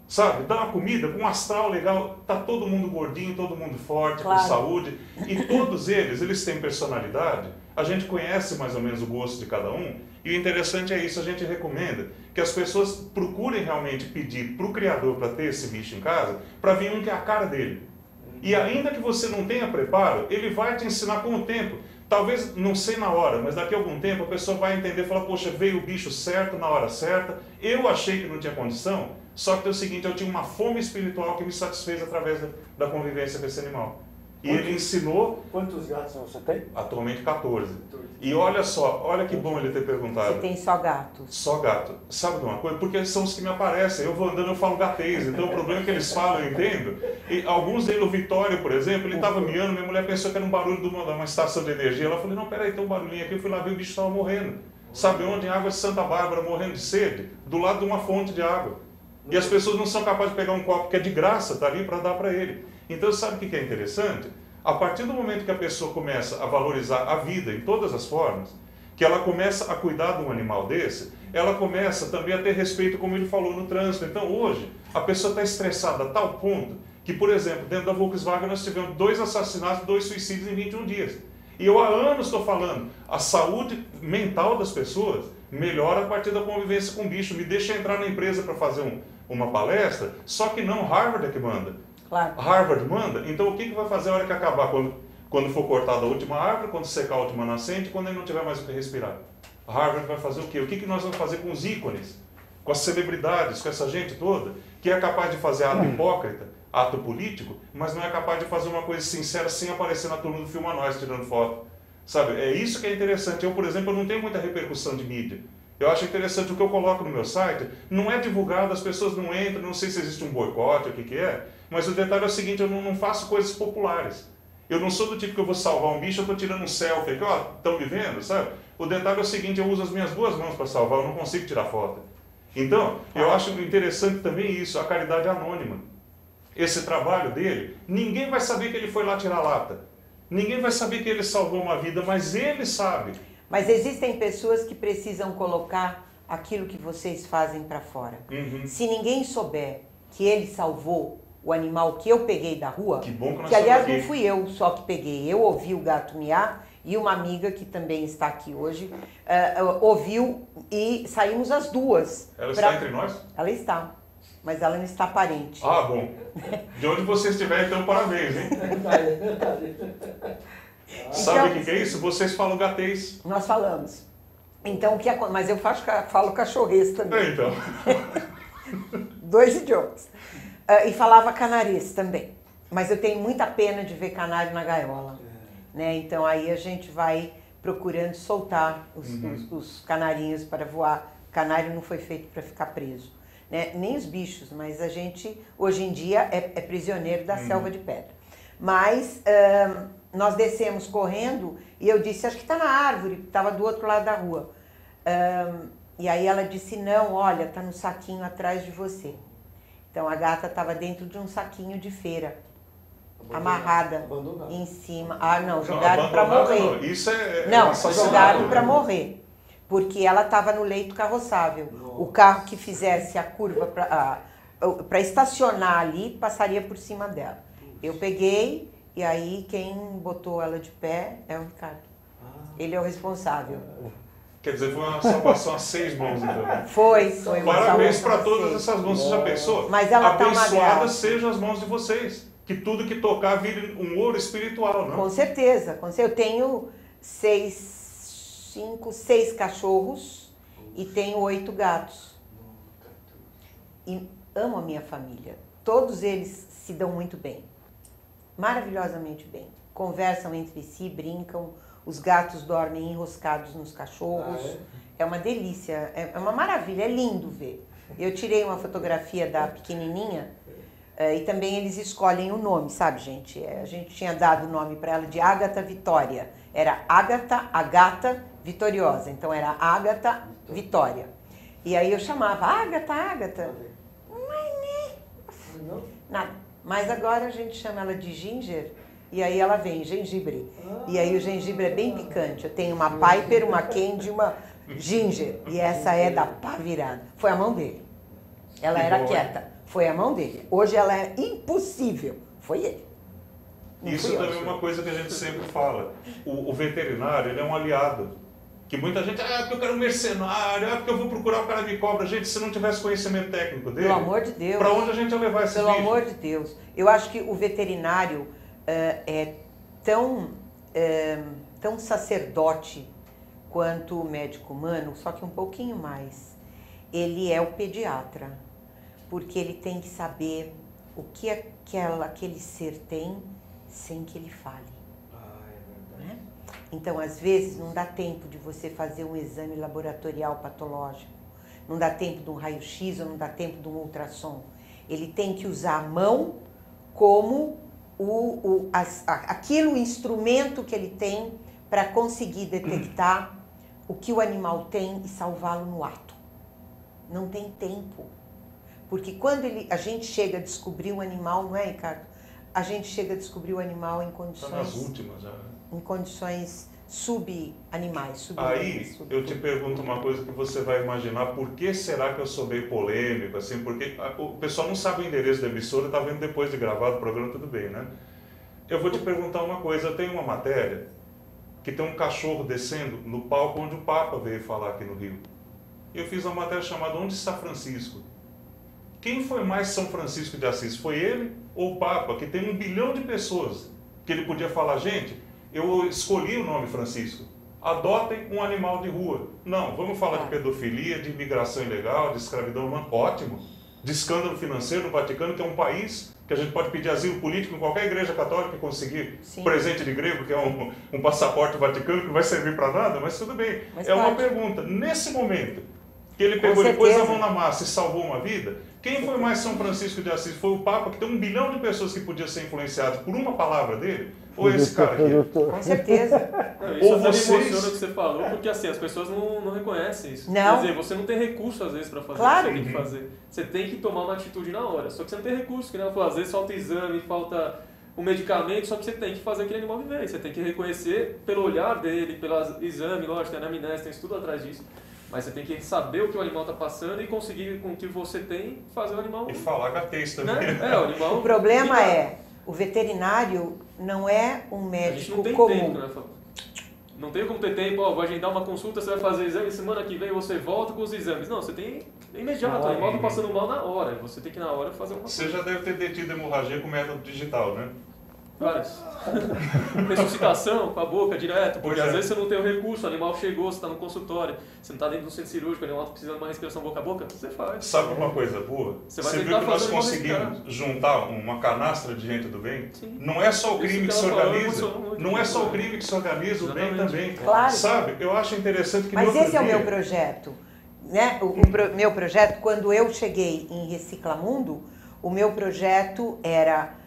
Speaker 3: Sabe, dá uma comida com um astral legal, tá todo mundo gordinho, todo mundo forte, com saúde, e todos eles têm personalidade, a gente conhece mais ou menos o gosto de cada um, e o interessante é isso, a gente recomenda que as pessoas procurem realmente pedir para o criador para ter esse bicho em casa, para vir um que é a cara dele. E ainda que você não tenha preparo, ele vai te ensinar com o tempo. Talvez, não sei na hora, mas daqui a algum tempo a pessoa vai entender e falar, poxa, veio o bicho certo, na hora certa, eu achei que não tinha condição, só que é o seguinte, eu tinha uma fome espiritual que me satisfez através da convivência com esse animal. E ele ensinou...
Speaker 1: Quantos gatos você tem?
Speaker 3: Atualmente 14. E olha só, olha que bom ele ter perguntado.
Speaker 2: Você tem só gatos?
Speaker 3: Só gato. Sabe de uma coisa? Porque são os que me aparecem. Eu vou andando, eu falo gatês. Então o problema é que eles falam, eu entendo. E alguns deles, o Vitório, por exemplo, ele estava miando, minha mulher pensou que era um barulho de uma estação de energia. Ela falou, não, peraí, tem um barulhinho aqui. Eu fui lá ver, o bicho estava morrendo. Sabe onde? Em Água de Santa Bárbara, morrendo de sede. Do lado de uma fonte de água. E as pessoas não são capazes de pegar um copo que é de graça, tá ali para dar para ele. Então sabe o que é interessante? A partir do momento que a pessoa começa a valorizar a vida em todas as formas, que ela começa a cuidar de um animal desse, ela começa também a ter respeito, como ele falou, no trânsito. Então hoje, a pessoa está estressada a tal ponto que, por exemplo, dentro da Volkswagen nós tivemos 2 assassinatos, 2 suicídios em 21 dias. E eu há anos estou falando, a saúde mental das pessoas melhora a partir da convivência com o bicho. Me deixa entrar na empresa para fazer uma palestra, só que não Harvard é que manda.
Speaker 2: Claro.
Speaker 3: Harvard manda, então o que vai fazer a hora que acabar? Quando for cortada a última árvore, quando secar a última nascente, quando ele não tiver mais o que respirar. Harvard vai fazer o quê? O que nós vamos fazer com os ícones, com as celebridades, com essa gente toda, que é capaz de fazer ato hipócrita, ato político, mas não é capaz de fazer uma coisa sincera sem aparecer na turma do Filma Nós tirando foto. Sabe? É isso que é interessante. Eu, por exemplo, não tenho muita repercussão de mídia. Eu acho interessante o que eu coloco no meu site, não é divulgado, as pessoas não entram, não sei se existe um boicote, o que é, mas o detalhe é o seguinte, eu não faço coisas populares. Eu não sou do tipo que eu vou salvar um bicho, eu estou tirando um selfie aqui, ó, estão me vendo, sabe? O detalhe é o seguinte, eu uso as minhas duas mãos para salvar, eu não consigo tirar foto. Então, eu acho interessante também isso, a caridade anônima. Esse trabalho dele, ninguém vai saber que ele foi lá tirar lata. Ninguém vai saber que ele salvou uma vida, mas ele sabe.
Speaker 2: Mas existem pessoas que precisam colocar aquilo que vocês fazem para fora. Se ninguém souber que ele salvou o animal que eu peguei da rua,
Speaker 3: que bom que nós
Speaker 2: que aliás
Speaker 3: estamos
Speaker 2: não fui eu só que peguei, eu ouvi o gato miar e uma amiga que também está aqui hoje ouviu e saímos as duas.
Speaker 3: Ela está entre nós?
Speaker 2: Ela está, mas ela não está parente.
Speaker 3: Ah, bom. De onde você estiver, então, parabéns, hein? Sabe o que é isso? Vocês falam gatês.
Speaker 2: Nós falamos. Então, mas eu falo cachorrês também.
Speaker 3: Então.
Speaker 2: 2 idiomas. E falava canarês também. Mas eu tenho muita pena de ver canário na gaiola. Né? Então aí a gente vai procurando soltar os canarinhos para voar. Canário não foi feito para ficar preso. Né? Nem os bichos, mas a gente hoje em dia é prisioneiro da selva de pedra. Mas nós descemos correndo e eu disse, acho que está na árvore, estava do outro lado da rua. E aí ela disse, não, olha, está no saquinho atrás de você. Então a gata estava dentro de um saquinho de feira, amarrada em cima. Ah, não, jogaram para morrer.
Speaker 3: Não. Isso
Speaker 2: não, jogaram para morrer, porque ela estava no leito carroçável. O carro que fizesse a curva para estacionar ali passaria por cima dela. Eu peguei e aí quem botou ela de pé é o Ricardo. Ele é o responsável.
Speaker 3: Quer dizer, foi uma salvação a 6 mãos, então.
Speaker 2: Foi uma
Speaker 3: Parabéns
Speaker 2: salvação
Speaker 3: para todas essas mãos, você já pensou?
Speaker 2: Mas ela tá uma
Speaker 3: abençoadas
Speaker 2: graça.
Speaker 3: sejam as mãos de vocês. Que tudo que tocar vire um ouro espiritual, não?
Speaker 2: Com certeza. Eu tenho 6 cachorros e tenho 8 gatos. E amo a minha família. Todos eles se dão muito bem. Maravilhosamente bem. Conversam entre si, brincam. Os gatos dormem enroscados nos cachorros. É uma delícia, é uma maravilha, é lindo ver. Eu tirei uma fotografia da pequenininha e também eles escolhem o nome, sabe, gente? A gente tinha dado o nome para ela de Ágata Vitória. Era Ágata, a gata vitoriosa. Então era Ágata Vitória. E aí eu chamava Ágata, Ágata. Nada. Mas agora a gente chama ela de Ginger. E aí ela vem, gengibre. E aí o gengibre é bem picante. Eu tenho uma Piper, uma Candy, uma Ginger. E essa é da pá virada. Foi a mão dele. Ela
Speaker 3: Que
Speaker 2: era
Speaker 3: bom,
Speaker 2: quieta. Foi a mão dele. Hoje ela é impossível. Foi ele. Não
Speaker 3: Isso
Speaker 2: fui eu.
Speaker 3: também é uma coisa que a gente sempre fala. O veterinário, ele é um aliado. Que muita gente, porque eu quero um mercenário, porque eu vou procurar o cara me cobra. Gente, se não tivesse conhecimento técnico dele,
Speaker 2: Pelo amor de Deus.
Speaker 3: para onde a gente ia levar esse
Speaker 2: Pelo
Speaker 3: bicho?
Speaker 2: amor de Deus. Eu acho que o veterinário é tão sacerdote quanto o médico humano, só que um pouquinho mais. Ele é o pediatra, porque ele tem que saber o que aquele ser tem sem que ele fale. Né? Então, às vezes, não dá tempo de você fazer um exame laboratorial patológico, não dá tempo de um raio-x ou não dá tempo de um ultrassom. Ele tem que usar a mão como o instrumento que ele tem para conseguir detectar o que o animal tem e salvá-lo no ato. Não tem tempo. Porque quando a gente chega a descobrir um animal, não é, Ricardo? A gente chega a descobrir o animal em condições...
Speaker 3: Tá nas últimas, já.
Speaker 2: Em condições subanimais.
Speaker 3: Aí eu te pergunto uma coisa que você vai imaginar, por que será que eu sou meio polêmico, assim, porque o pessoal não sabe o endereço da emissora, tá vendo depois de gravado o programa, tudo bem, né? Eu vou te perguntar uma coisa, eu tenho uma matéria que tem um cachorro descendo no palco onde o Papa veio falar aqui no Rio. Eu fiz uma matéria chamada Onde está Francisco? Quem foi mais São Francisco de Assis? Foi ele ou o Papa, que tem 1 bilhão de pessoas, que ele podia falar, gente, eu escolhi o nome Francisco, adotem um animal de rua. Não, vamos falar de pedofilia, de imigração ilegal, de escravidão humana, ótimo. De escândalo financeiro no Vaticano, que é um país que a gente pode pedir asilo político em qualquer igreja católica e conseguir presente de grego, que é um passaporte vaticano que não vai servir para nada, mas tudo bem. Mas uma pergunta. Nesse momento que ele pegou e pôs a mão na massa e salvou uma vida, quem foi mais São Francisco de Assis? Foi o Papa, que tem 1 bilhão de pessoas que podiam ser influenciadas por uma palavra dele? Ou esse cara aqui?
Speaker 2: Com certeza.
Speaker 4: Não, isso até me emociona o que você falou, porque assim, as pessoas não reconhecem isso.
Speaker 2: Não.
Speaker 4: Quer dizer, você não tem recurso às vezes para fazer o que você tem que fazer. Você tem que tomar uma atitude na hora. Só que você não tem recurso, que nem ela falou, às vezes falta exame, falta o medicamento, só que você tem que fazer aquele animal viver. Você tem que reconhecer pelo olhar dele, pelo exame, lógico, tem anamnese, tem estudo atrás disso. Mas você tem que saber o que o animal está passando e conseguir, com o que você tem, fazer o animal...
Speaker 3: E falar gatês também.
Speaker 4: Né? O animal...
Speaker 2: O problema é, o veterinário não é um médico
Speaker 4: não tem
Speaker 2: comum.
Speaker 4: Tempo, né? Não tem como ter tempo, ó, vou agendar uma consulta, você vai fazer exame, semana que vem você volta com os exames. Não, você tem imediato, o animal está passando mal na hora, você tem que na hora fazer uma coisa.
Speaker 3: Você já deve ter detido hemorragia com método digital, né?
Speaker 4: Vários. Ressuscitação com a boca direto, porque às vezes você não tem o recurso, o animal chegou, você está no consultório, você não está dentro do centro cirúrgico, o animal está precisando de uma respiração boca a boca, você faz.
Speaker 3: Sabe uma coisa boa? Você viu que nós conseguimos juntar uma canastra de gente do bem?
Speaker 4: Sim.
Speaker 3: Não é só o crime que se organiza, não é só o crime que se organiza, o bem também.
Speaker 2: Claro.
Speaker 3: Sabe? Eu acho interessante que...
Speaker 2: Mas esse é o meu projeto. Né? Meu projeto, quando eu cheguei em Reciclamundo, o meu projeto era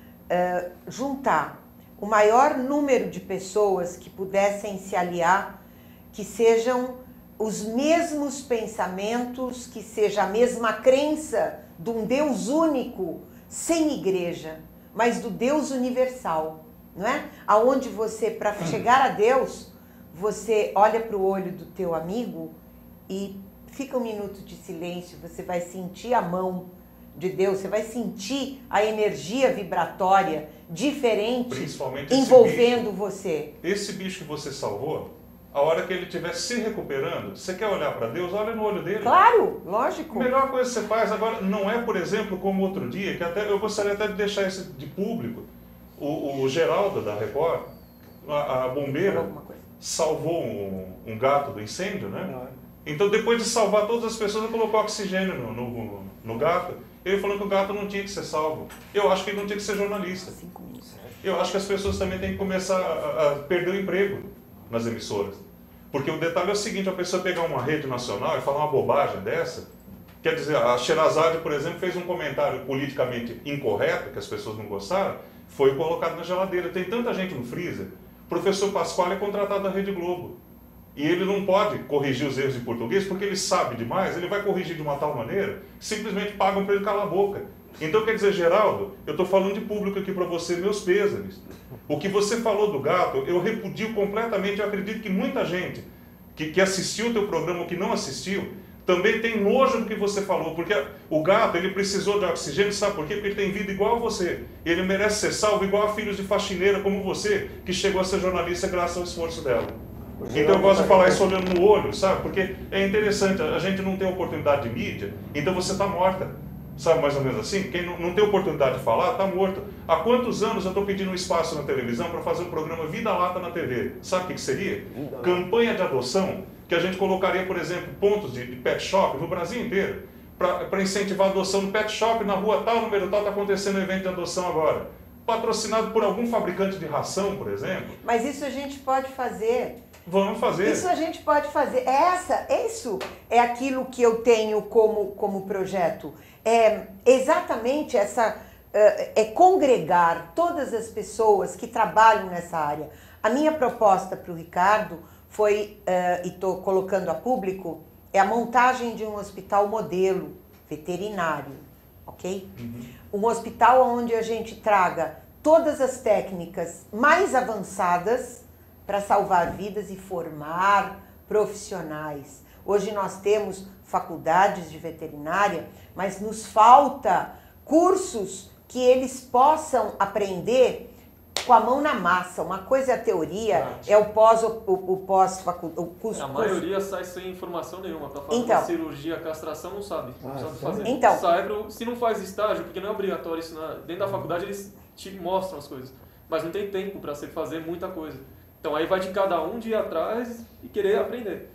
Speaker 2: juntar o maior número de pessoas que pudessem se aliar, que sejam os mesmos pensamentos, que seja a mesma crença de um Deus único, sem igreja, mas do Deus universal, não é? Aonde você, para chegar a Deus, você olha para o olho do teu amigo e fica um minuto de silêncio, você vai sentir a mão de Deus, você vai sentir a energia vibratória diferente envolvendo você.
Speaker 3: Esse bicho que você salvou, a hora que ele estiver se recuperando, você quer olhar para Deus, olha no olho dele.
Speaker 2: Claro, lógico.
Speaker 3: A melhor coisa que você faz agora não é, por exemplo, como outro dia, que até eu gostaria até de deixar isso de público, o Geraldo da Record, a bombeira, salvou um gato do incêndio, né? Então depois de salvar todas as pessoas, ele colocou oxigênio no gato. Ele falou que o gato não tinha que ser salvo. Eu acho que ele não tinha que ser jornalista. Eu acho que as pessoas também têm que começar a perder o emprego nas emissoras. Porque o detalhe é o seguinte, a pessoa pegar uma rede nacional e falar uma bobagem dessa, quer dizer, a Sherazade, por exemplo, fez um comentário politicamente incorreto, que as pessoas não gostaram, foi colocado na geladeira. Tem tanta gente no freezer. O professor Pascoal é contratado da Rede Globo. E ele não pode corrigir os erros de português, porque ele sabe demais, ele vai corrigir de uma tal maneira, que simplesmente pagam para ele calar a boca. Então, quer dizer, Geraldo, eu estou falando de público aqui para você, meus pêsames. O que você falou do gato, eu repudio completamente, eu acredito que muita gente que assistiu o teu programa ou que não assistiu, também tem nojo do que você falou, porque o gato, ele precisou de oxigênio, sabe por quê? Porque ele tem vida igual a você. Ele merece ser salvo igual a filhos de faxineira como você, que chegou a ser jornalista graças ao esforço dela. Então eu gosto de falar isso olhando no olho, sabe? Porque é interessante, a gente não tem oportunidade de mídia, então você está morta. Sabe, mais ou menos assim? Quem não tem oportunidade de falar, está morto. Há quantos anos eu estou pedindo um espaço na televisão para fazer um programa Vida Lata na TV? Sabe o que seria? Campanha de adoção, que a gente colocaria, por exemplo, pontos de pet shop no Brasil inteiro, para incentivar a adoção no pet shop, na rua tal, número tal, está acontecendo um evento de adoção agora. Patrocinado por algum fabricante de ração, por exemplo.
Speaker 2: Mas isso a gente pode fazer.
Speaker 3: Vamos fazer.
Speaker 2: Isso a gente pode fazer. Isso é aquilo que eu tenho como projeto. É exatamente é congregar todas as pessoas que trabalham nessa área. A minha proposta para o Ricardo foi, e estou colocando a público, é a montagem de um hospital modelo veterinário, ok? Um hospital onde a gente traga todas as técnicas mais avançadas para salvar vidas e formar profissionais. Hoje nós temos faculdades de veterinária, mas nos falta cursos que eles possam aprender com a mão na massa. Uma coisa é a teoria, é o curso.
Speaker 4: A maioria sai sem informação nenhuma. Para fazer
Speaker 2: Então,
Speaker 4: cirurgia, castração, não sabe. Não sabe fazer.
Speaker 2: Então,
Speaker 4: se não faz estágio, porque não é obrigatório isso dentro da faculdade, eles te mostram as coisas. Mas não tem tempo para você fazer muita coisa. Então aí vai de cada um de ir atrás e querer aprender.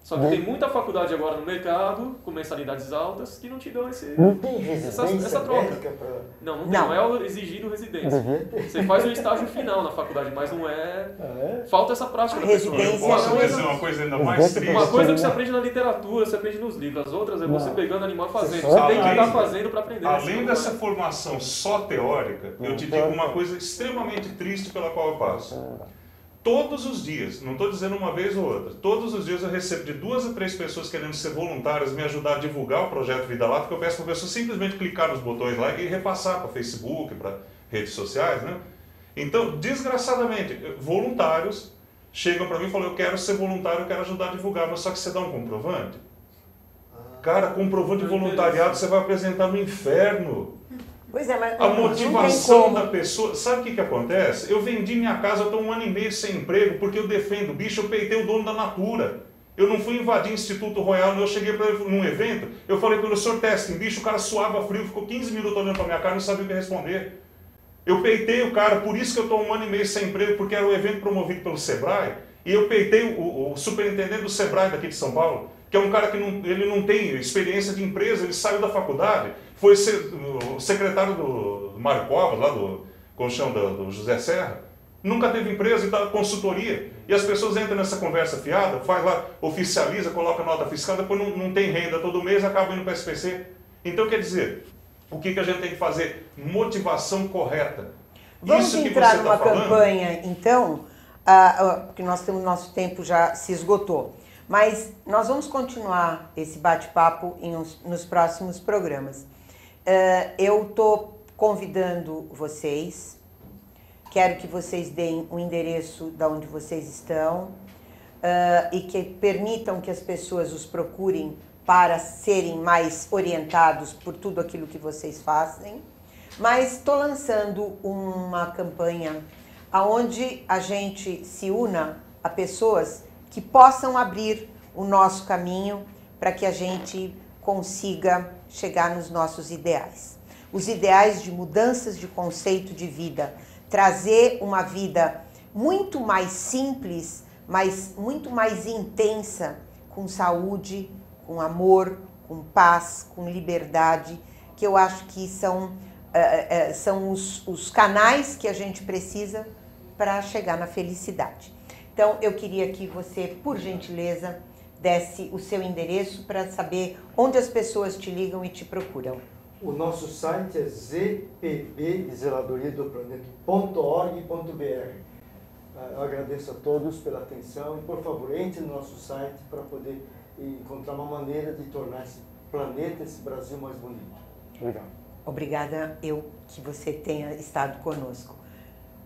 Speaker 4: Só que tem muita faculdade agora no mercado, com mensalidades altas, que não te dão
Speaker 1: Não tem residência
Speaker 4: essa troca.
Speaker 1: médica para...
Speaker 4: Não é o exigido residência. Você faz o estágio final na faculdade, mas não é... Falta essa prática da pessoa.
Speaker 3: Eu posso dizer uma coisa ainda mais triste.
Speaker 4: Uma coisa é que você aprende na literatura, você aprende nos livros. As outras é você pegando animal e fazendo. Você tem que estar fazendo para aprender.
Speaker 3: Além dessa formação só teórica, eu te digo uma coisa extremamente triste pela qual eu passo. Todos os dias, não estou dizendo uma vez ou outra, todos os dias eu recebo de 2 a 3 pessoas querendo ser voluntárias, me ajudar a divulgar o projeto Vida Lata, que eu peço para a pessoa simplesmente clicar nos botões lá e repassar para Facebook, para redes sociais, né? Então, desgraçadamente, voluntários chegam para mim e falam, eu quero ser voluntário, eu quero ajudar a divulgar, mas só que você dá um comprovante? Cara, comprovante de voluntariado você vai apresentar no inferno.
Speaker 2: Pois é, mas
Speaker 3: a motivação da pessoa... Sabe o que acontece? Eu vendi minha casa, eu estou 1 ano e meio sem emprego, porque eu defendo o bicho, eu peitei o dono da Natura. Eu não fui invadir o Instituto Royal, eu cheguei para ele num evento, eu falei para ele, senhor testem bicho, o cara suava frio, ficou 15 minutos olhando para minha cara e não sabia o que responder. Eu peitei o cara, por isso que eu estou 1 ano e meio sem emprego, porque era um evento promovido pelo Sebrae, e eu peitei o superintendente do Sebrae daqui de São Paulo, que é um cara que ele não tem experiência de empresa, ele saiu da faculdade, foi o secretário do Mário Covas, lá do colchão do José Serra, nunca teve empresa e está consultoria. E as pessoas entram nessa conversa fiada, faz lá, oficializa, coloca nota fiscal, depois não tem renda todo mês, acaba indo para o SPC. Então, quer dizer, o que a gente tem que fazer? Motivação correta.
Speaker 2: Vamos
Speaker 3: Isso que
Speaker 2: entrar
Speaker 3: você
Speaker 2: numa
Speaker 3: tá falando,
Speaker 2: campanha, então, porque nosso tempo já se esgotou. Mas nós vamos continuar esse bate-papo nos próximos programas. Eu estou convidando vocês, quero que vocês deem o endereço de onde vocês estão e que permitam que as pessoas os procurem para serem mais orientados por tudo aquilo que vocês fazem. Mas estou lançando uma campanha onde a gente se una a pessoas que possam abrir o nosso caminho para que a gente consiga chegar nos nossos ideais. Os ideais de mudanças de conceito de vida, trazer uma vida muito mais simples, mas muito mais intensa, com saúde, com amor, com paz, com liberdade, que eu acho que são os canais que a gente precisa para chegar na felicidade. Então, eu queria que você, por gentileza, desse o seu endereço para saber onde as pessoas te ligam e te procuram.
Speaker 1: O nosso site é zpb.org.br. Eu agradeço a todos pela atenção e, por favor, entre no nosso site para poder encontrar uma maneira de tornar esse planeta, esse Brasil mais bonito. Obrigado.
Speaker 2: Obrigada que você tenha estado conosco.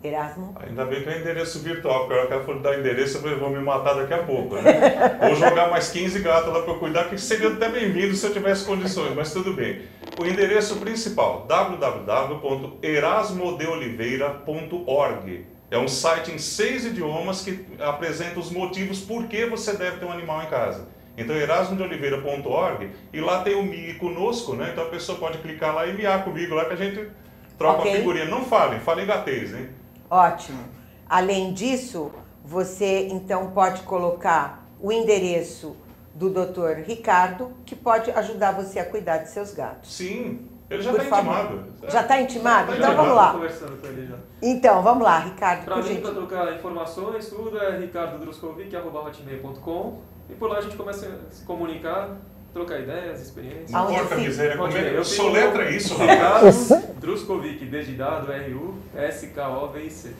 Speaker 2: Erasmo?
Speaker 3: Ainda bem que é endereço virtual, porque eu quero dar endereço, eu vou me matar daqui a pouco, né? Vou jogar mais 15 gatos lá para cuidar, que seria até bem-vindo se eu tivesse condições, mas tudo bem. O endereço principal, www.erasmodeoliveira.org. É um site em 6 idiomas que apresenta os motivos por que você deve ter um animal em casa. Então, erasmodeoliveira.org, e lá tem o Mi conosco, né? Então a pessoa pode clicar lá e miar comigo lá que a gente troca a figurinha. Não falem gatês, hein?
Speaker 2: Ótimo. Além disso, você então pode colocar o endereço do Dr. Ricardo, que pode ajudar você a cuidar de seus gatos.
Speaker 3: Sim, ele já está intimado.
Speaker 2: Já está intimado? Então
Speaker 3: intimado.
Speaker 2: vamos lá.
Speaker 4: Conversando com ele já.
Speaker 2: Então, vamos lá, Ricardo.
Speaker 4: Para mim, para trocar informações, tudo é ricardodruskovic@hotmail.com, e por lá a gente começa a se comunicar, trocar ideias, experiências.
Speaker 3: Não porca miséria, como é? Eu sou letra isso,
Speaker 4: Ricardo Druskovic, D de dado, R-U-S-K-O-V-I-C.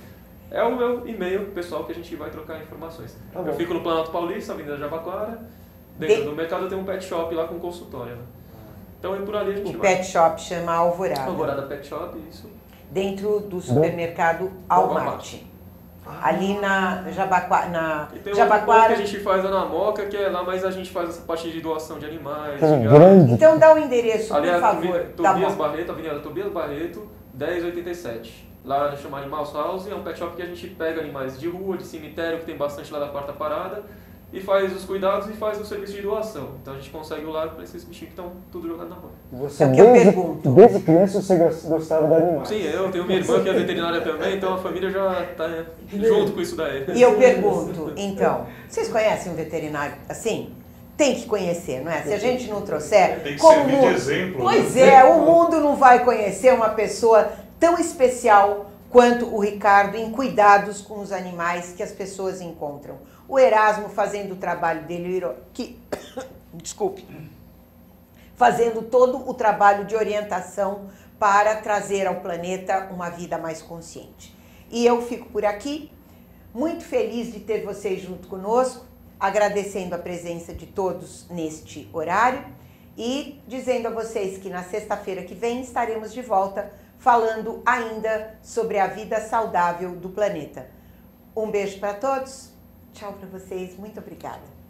Speaker 4: É o meu e-mail pessoal que a gente vai trocar informações. Eu fico no Planalto Paulista, Avenida Jabaquara. Dentro do mercado tem um pet shop lá com consultório. Né? Então é por ali a gente vai.
Speaker 2: O pet shop chama Alvorada.
Speaker 4: Alvorada Pet Shop, isso.
Speaker 2: Dentro do supermercado Walmart. Ali na Jabaquara.
Speaker 4: E tem um outro ponto que a gente faz lá na Moca, que é lá, mas a gente faz essa parte de doação de animais, de
Speaker 1: grande.
Speaker 2: Então dá o endereço,
Speaker 4: ali
Speaker 2: por favor.
Speaker 4: Tobias Barreto, Avenida Tobias Barreto, 1087. Lá chama Animals House, é um pet shop que a gente pega animais de rua, de cemitério, que tem bastante lá da Quarta Parada, e faz os cuidados e faz o serviço de doação. Então a gente consegue o lar para esses bichinhos que estão tudo jogados na rua.
Speaker 1: Você, desde criança, você gostava de animais?
Speaker 4: Sim, eu tenho minha irmã que é veterinária também, então a família já está junto com isso daí.
Speaker 2: E eu pergunto, então, vocês conhecem um veterinário assim? Tem que conhecer, não é? Se a gente não trouxer...
Speaker 3: Tem que servir de exemplo.
Speaker 2: Pois é, o mundo não vai conhecer uma pessoa tão especial quanto o Ricardo em cuidados com os animais que as pessoas encontram. O Erasmo fazendo o trabalho dele, desculpe, fazendo todo o trabalho de orientação para trazer ao planeta uma vida mais consciente. E eu fico por aqui, muito feliz de ter vocês junto conosco, agradecendo a presença de todos neste horário e dizendo a vocês que na sexta-feira que vem estaremos de volta falando ainda sobre a vida saudável do planeta. Um beijo para todos, tchau para vocês, muito obrigada.